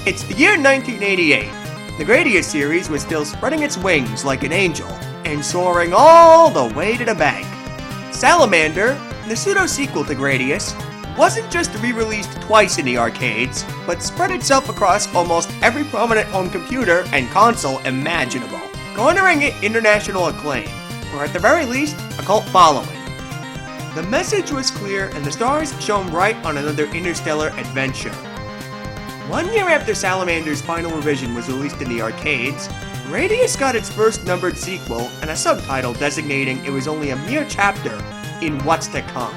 It's the year 1988. The Gradius series was still spreading its wings like an angel and soaring all the way to the bank. Salamander, the pseudo-sequel to Gradius, wasn't just re-released twice in the arcades, but spread itself across almost every prominent home computer and console imaginable, garnering it international acclaim, or at the very least, a cult following. The message was clear and the stars shone bright on another interstellar adventure. 1 year after Salamander's final revision was released in the arcades, Gradius got its first numbered sequel and a subtitle designating it was only a mere chapter in what's to come.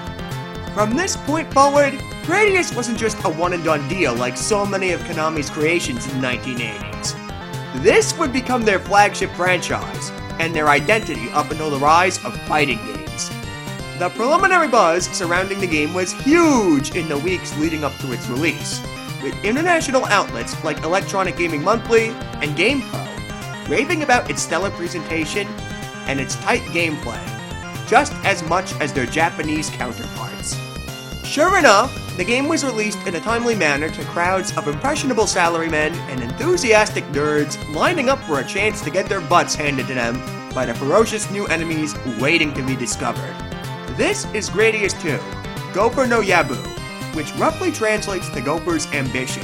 From this point forward, Gradius wasn't just a one-and-done deal like so many of Konami's creations in the 1980s. This would become their flagship franchise, and their identity up until the rise of fighting games. The preliminary buzz surrounding the game was huge in the weeks leading up to its release, with international outlets like Electronic Gaming Monthly and GamePro raving about its stellar presentation and its tight gameplay, just as much as their Japanese counterparts. Sure enough, the game was released in a timely manner to crowds of impressionable salarymen and enthusiastic nerds lining up for a chance to get their butts handed to them by the ferocious new enemies waiting to be discovered. This is Gradius 2, Gopher no Yabu, which roughly translates to Gopher's Ambition,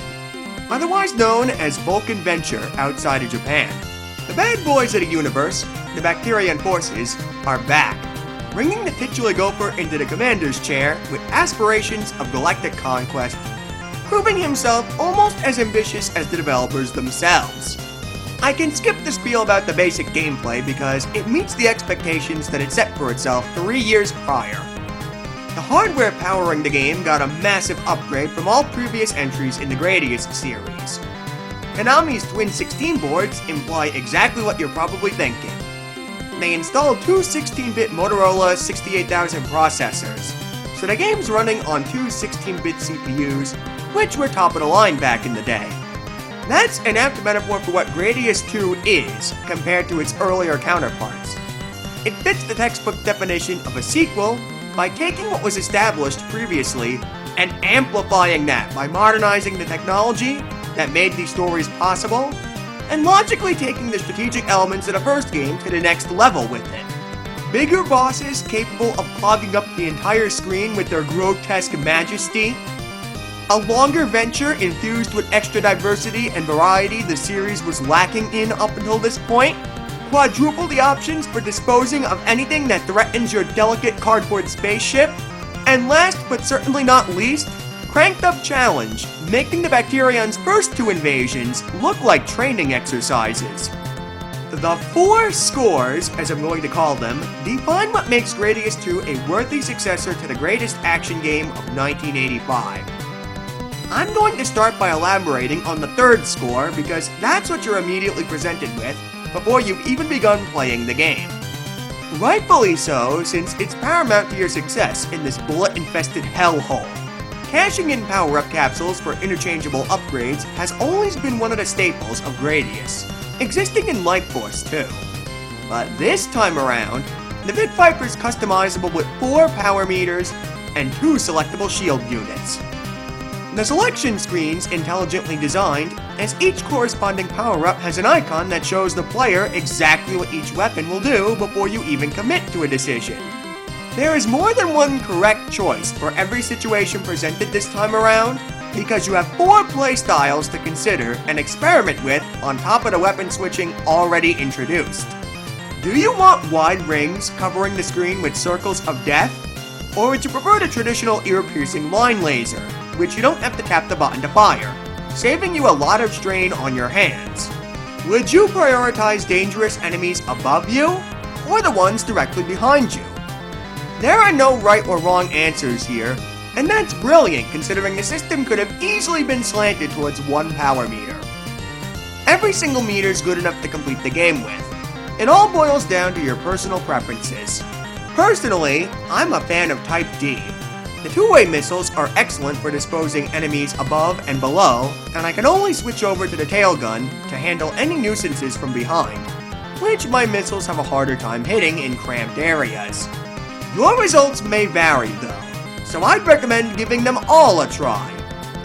otherwise known as Vulcan Venture outside of Japan. The bad boys of the universe, the Bacterian forces, are back, bringing the titular Gopher into the commander's chair with aspirations of galactic conquest, proving himself almost as ambitious as the developers themselves. I can skip the spiel about the basic gameplay because it meets the expectations that it set for itself 3 years prior. The hardware powering the game got a massive upgrade from all previous entries in the Gradius series. Konami's Twin 16 boards imply exactly what you're probably thinking. They installed two 16-bit Motorola 68000 processors, so the game's running on two 16-bit CPUs, which were top of the line back in the day. That's an apt metaphor for what Gradius 2 is compared to its earlier counterparts. It fits the textbook definition of a sequel by taking what was established previously and amplifying that by modernizing the technology that made these stories possible, and logically taking the strategic elements of the first game to the next level with it. Bigger bosses capable of clogging up the entire screen with their grotesque majesty, a longer venture infused with extra diversity and variety the series was lacking in up until this point, quadruple the options for disposing of anything that threatens your delicate cardboard spaceship, and last but certainly not least, cranked up challenge, making the Bacterians' first two invasions look like training exercises. The 4 scores, as I'm going to call them, define what makes Gradius 2 a worthy successor to the greatest action game of 1985. I'm going to start by elaborating on the 3rd score because that's what you're immediately presented with before you've even begun playing the game. Rightfully so, since it's paramount to your success in this bullet-infested hellhole. Cashing in power-up capsules for interchangeable upgrades has always been one of the staples of Gradius, existing in Light Force too. But this time around, the Bit Viper's customizable with 4 power meters and 2 selectable shield units. The selection screen's intelligently designed, as each corresponding power-up has an icon that shows the player exactly what each weapon will do before you even commit to a decision. There is more than one correct choice for every situation presented this time around, because you have 4 play styles to consider and experiment with on top of the weapon switching already introduced. Do you want wide rings covering the screen with circles of death? Or would you prefer the traditional ear-piercing line laser, which you don't have to tap the button to fire, saving you a lot of strain on your hands? Would you prioritize dangerous enemies above you, or the ones directly behind you? There are no right or wrong answers here, and that's brilliant considering the system could have easily been slanted towards 1 power meter. Every single meter is good enough to complete the game with. It all boils down to your personal preferences. Personally, I'm a fan of Type D. The two-way missiles are excellent for disposing enemies above and below, and I can only switch over to the tail gun to handle any nuisances from behind, which my missiles have a harder time hitting in cramped areas. Your results may vary though, so I'd recommend giving them all a try.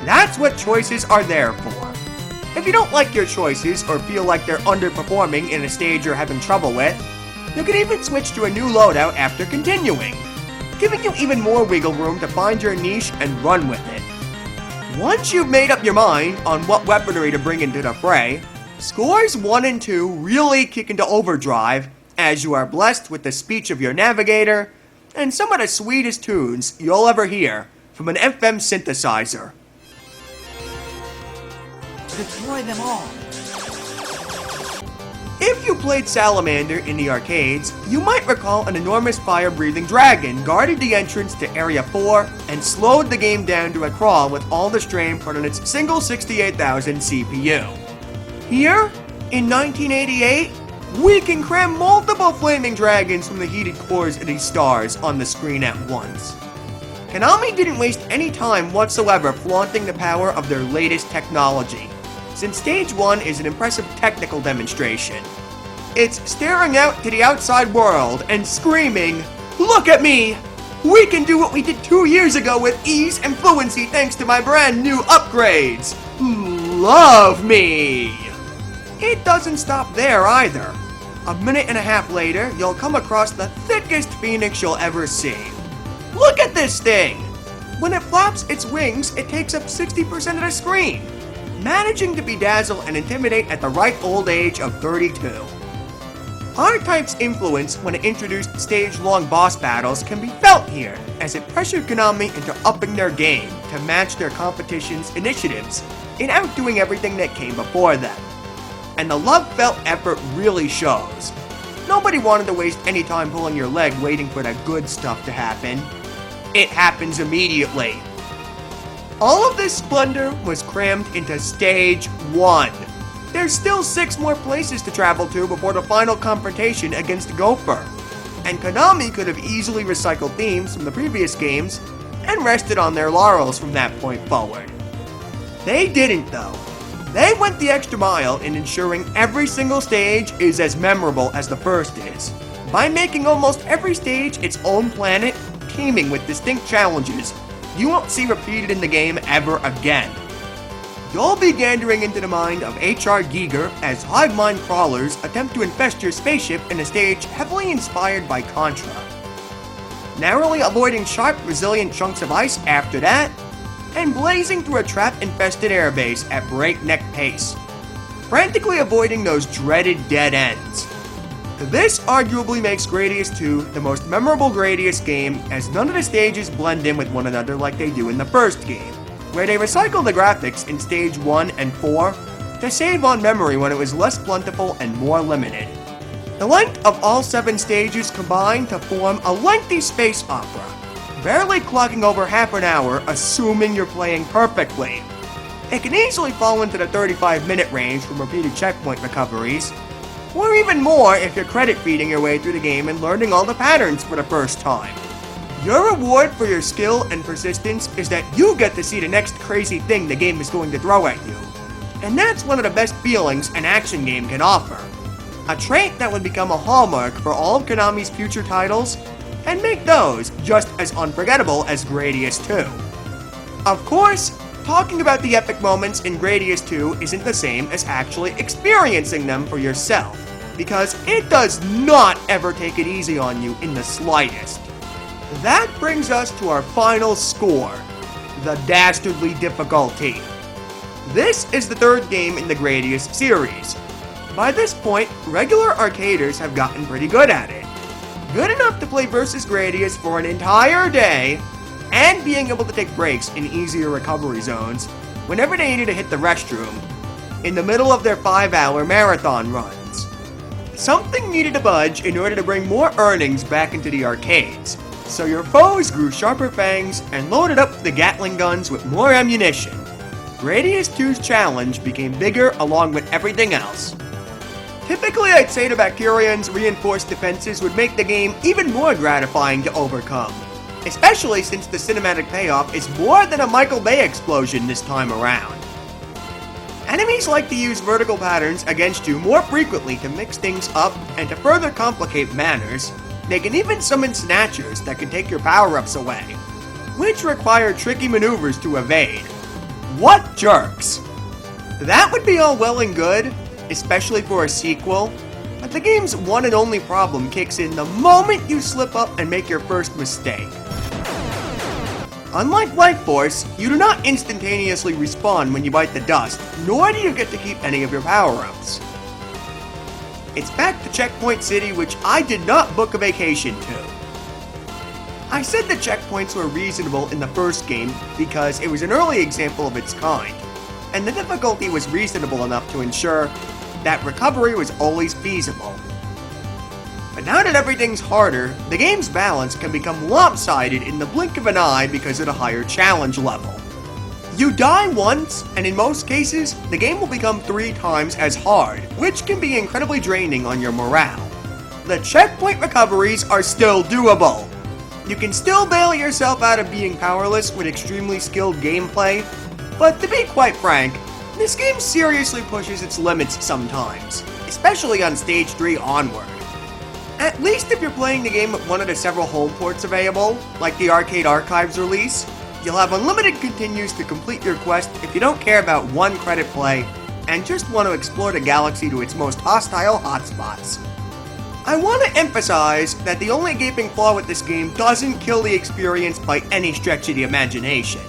That's what choices are there for. If you don't like your choices or feel like they're underperforming in a stage you're having trouble with, you can even switch to a new loadout after continuing, giving you even more wiggle room to find your niche and run with it. Once you've made up your mind on what weaponry to bring into the fray, scores 1 and 2 really kick into overdrive as you are blessed with the speech of your navigator and some of the sweetest tunes you'll ever hear from an FM synthesizer. Destroy them all. If you played Salamander in the arcades, you might recall an enormous fire-breathing dragon guarded the entrance to Area 4 and slowed the game down to a crawl with all the strain put on its single 68,000 CPU. Here, in 1988, we can cram multiple flaming dragons from the heated cores of these stars on the screen at once. Konami didn't waste any time whatsoever flaunting the power of their latest technology, since Stage 1 is an impressive technical demonstration. It's staring out to the outside world and screaming, "Look at me! We can do what we did 2 years ago with ease and fluency thanks to my brand new upgrades! Love me!" It doesn't stop there either. A minute and a half later, you'll come across the thickest phoenix you'll ever see. Look at this thing! When it flaps its wings, it takes up 60% of the screen, managing to bedazzle and intimidate at the ripe old age of 32. R-Type's influence when it introduced stage-long boss battles can be felt here, as it pressured Konami into upping their game to match their competition's initiatives in outdoing everything that came before them. And the love-felt effort really shows. Nobody wanted to waste any time pulling your leg waiting for the good stuff to happen. It happens immediately. All of this splendor was crammed into Stage 1. There's still 6 more places to travel to before the final confrontation against Gopher. And Konami could have easily recycled themes from the previous games and rested on their laurels from that point forward. They didn't though. They went the extra mile in ensuring every single stage is as memorable as the first is, by making almost every stage its own planet, teeming with distinct challenges you won't see repeated in the game ever again. You'll be gandering into the mind of H.R. Giger as hive mind crawlers attempt to infest your spaceship in a stage heavily inspired by Contra. Narrowly avoiding sharp, resilient chunks of ice after that, and blazing through a trap-infested airbase at breakneck pace, frantically avoiding those dreaded dead ends. This arguably makes Gradius 2 the most memorable Gradius game, as none of the stages blend in with one another like they do in the first game, where they recycle the graphics in Stage 1 and 4 to save on memory when it was less plentiful and more limited. The length of all 7 stages combine to form a lengthy space opera, barely clocking over half an hour assuming you're playing perfectly. It can easily fall into the 35-minute range from repeated checkpoint recoveries, or even more if you're credit feeding your way through the game and learning all the patterns for the first time. Your reward for your skill and persistence is that you get to see the next crazy thing the game is going to throw at you. And that's one of the best feelings an action game can offer. A trait that would become a hallmark for all of Konami's future titles, and make those just as unforgettable as Gradius 2. Of course, talking about the epic moments in Gradius 2 isn't the same as actually experiencing them for yourself, because it does not ever take it easy on you in the slightest. That brings us to our final score, the Dastardly difficulty. This is the 3rd game in the Gradius series. By this point, regular arcaders have gotten pretty good at it. Good enough to play versus Gradius for an entire day, and being able to take breaks in easier recovery zones whenever they needed to hit the restroom, in the middle of their 5-hour marathon runs. Something needed to budge in order to bring more earnings back into the arcades, so your foes grew sharper fangs and loaded up the Gatling guns with more ammunition. Gradius 2's challenge became bigger along with everything else. Typically, I'd say the Bacterian's reinforced defenses would make the game even more gratifying to overcome, especially since the cinematic payoff is more than a Michael Bay explosion this time around. Enemies like to use vertical patterns against you more frequently to mix things up and to further complicate manners. They can even summon snatchers that can take your power-ups away, which require tricky maneuvers to evade. What jerks! That would be all well and good, especially for a sequel, but the game's one and only problem kicks in the moment you slip up and make your first mistake. Unlike Life Force, you do not instantaneously respawn when you bite the dust, nor do you get to keep any of your power-ups. It's back to Checkpoint City, which I did not book a vacation to. I said the checkpoints were reasonable in the first game because it was an early example of its kind, and the difficulty was reasonable enough to ensure that recovery was always feasible. But now that everything's harder, the game's balance can become lopsided in the blink of an eye because of the higher challenge level. You die once, and in most cases, the game will become 3 times as hard, which can be incredibly draining on your morale. The checkpoint recoveries are still doable. You can still bail yourself out of being powerless with extremely skilled gameplay, but to be quite frank, this game seriously pushes its limits sometimes, especially on Stage 3 onward. At least if you're playing the game with one of the several home ports available, like the Arcade Archives release, you'll have unlimited continues to complete your quest if you don't care about one credit play and just want to explore the galaxy to its most hostile hotspots. I want to emphasize that the only gaping flaw with this game doesn't kill the experience by any stretch of the imagination.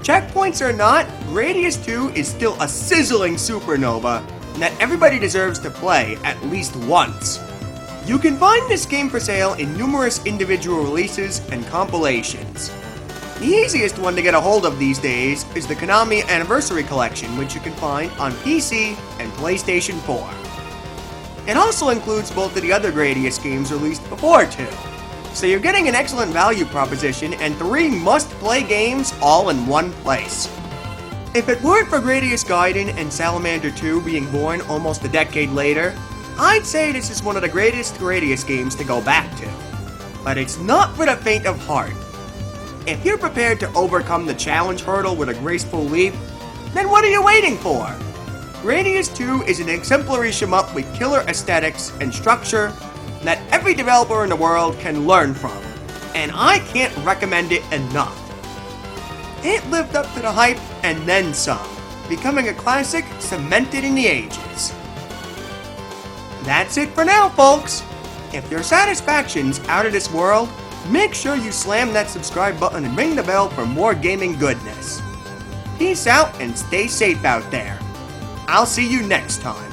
Checkpoints or not, Gradius 2 is still a sizzling supernova that everybody deserves to play at least once. You can find this game for sale in numerous individual releases and compilations. The easiest one to get a hold of these days is the Konami Anniversary Collection, which you can find on PC and PlayStation 4. It also includes both of the other Gradius games released before 2, so you're getting an excellent value proposition and 3 must-play games all in one place. If it weren't for Gradius Gaiden and Salamander 2 being born almost a decade later, I'd say this is one of the greatest Gradius games to go back to. But it's not for the faint of heart. If you're prepared to overcome the challenge hurdle with a graceful leap, then what are you waiting for? Gradius 2 is an exemplary shmup with killer aesthetics and structure that every developer in the world can learn from, and I can't recommend it enough. It lived up to the hype and then some, becoming a classic cemented in the ages. That's it for now, folks. If your satisfaction's out of this world, make sure you slam that subscribe button and ring the bell for more gaming goodness. Peace out and stay safe out there. I'll see you next time.